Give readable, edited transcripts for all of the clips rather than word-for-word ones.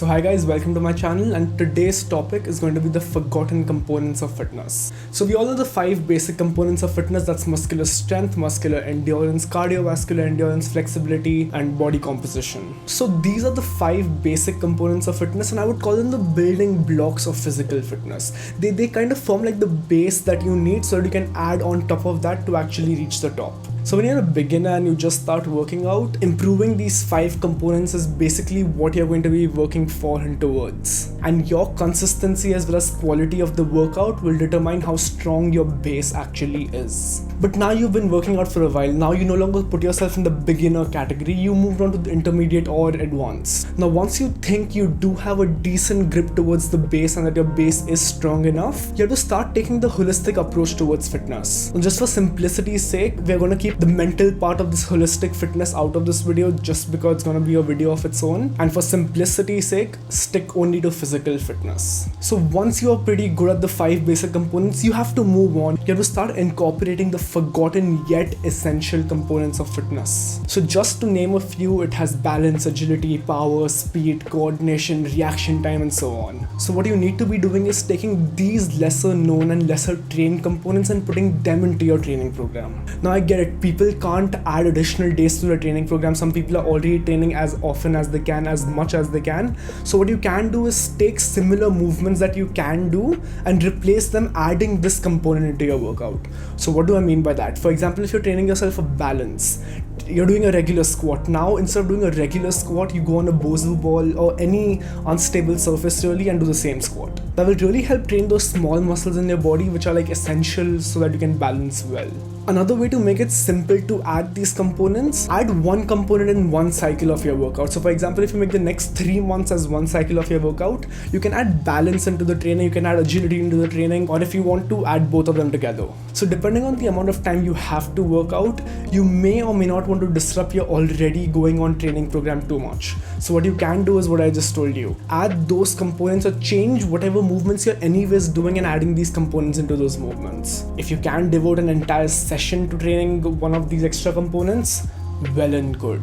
So hi guys, welcome to my channel, and today's topic is going to be the forgotten components of fitness. So we all know the 5 basic components of fitness, that's muscular strength, muscular endurance, cardiovascular endurance, flexibility and body composition. So these are the 5 basic components of fitness, and I would call them the building blocks of physical fitness. They kind of form like the base that you need so that you can add on top of that to actually reach the top. So when you're a beginner and you just start working out, improving these 5 components is basically what you're going to be working for and towards. And your consistency as well as quality of the workout will determine how strong your base actually is. But now you've been working out for a while, now you no longer put yourself in the beginner category, you moved on to the intermediate or advanced. Now once you think you do have a decent grip towards the base and that your base is strong enough, you have to start taking the holistic approach towards fitness. And just for simplicity's sake, we're going to keep the mental part of this holistic fitness out of this video just because it's going to be a video of its own, and for simplicity's sake, stick only to physical fitness. So once you are pretty good at the 5 basic components, you have to move on. You have to start incorporating the forgotten yet essential components of fitness. So just to name a few, it has balance, agility, power, speed, coordination, reaction time and so on. So what you need to be doing is taking these lesser known and lesser trained components and putting them into your training program. Now I get it, people can't add additional days to the training program. Some people are already training as often as they can, as much as they can. So what you can do is take similar movements that you can do and replace them adding this component into your workout. So what do I mean by that? For example, if you're training yourself for balance, you're doing a regular squat. Now instead of doing a regular squat, you go on a Bosu ball or any unstable surface really and do the same squat. That will really help train those small muscles in your body which are like essential so that you can balance well. Another way to make it simple to add these components, add one component in one cycle of your workout. So for example, if you make the next 3 months as one cycle of your workout, you can add balance into the training, you can add agility into the training, or if you want to, add both of them together. So depending on the amount of time you have to work out, you may or may not want to disrupt your already going on training program too much. So what you can do is what I just told you. Add those components or change whatever movements you're anyways doing and adding these components into those movements. If you can devote an entire session to training one of these extra components, well and good.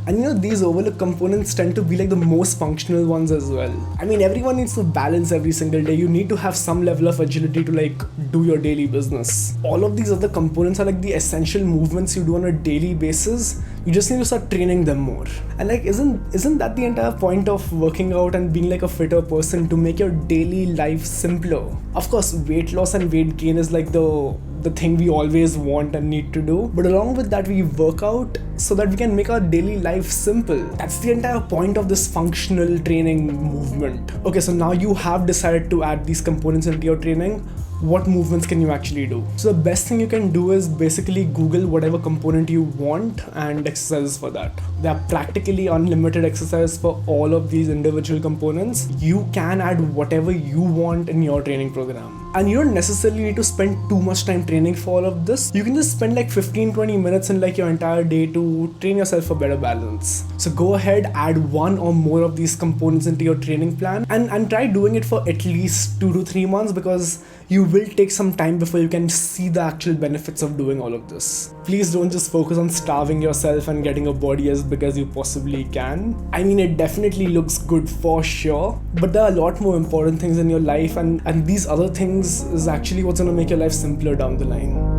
And you know, these overlooked components tend to be like the most functional ones as well. I mean, everyone needs to balance every single day. You need to have some level of agility to like do your daily business. All of these other components are like the essential movements you do on a daily basis. You just need to start training them more. And like, isn't that the entire point of working out and being like a fitter person, to make your daily life simpler? Of course, weight loss and weight gain is like the thing we always want and need to do, but along with that we work out so that we can make our daily life simple. That's the entire point of this functional training movement. Okay, so now you have decided to add these components into your training. What movements can you actually do? So the best thing you can do is basically Google whatever component you want and exercises for that. There are practically unlimited exercises for all of these individual components. You can add whatever you want in your training program. And you don't necessarily need to spend too much time training for all of this. You can just spend like 15-20 minutes in like your entire day to train yourself for better balance. So go ahead, add one or more of these components into your training plan and try doing it for at least 2 to 3 months, because you will take some time before you can see the actual benefits of doing all of this. Please don't just focus on starving yourself and getting a body as big as you possibly can. I mean, it definitely looks good for sure, but there are a lot more important things in your life, and these other things is actually what's going to make your life simpler down the line.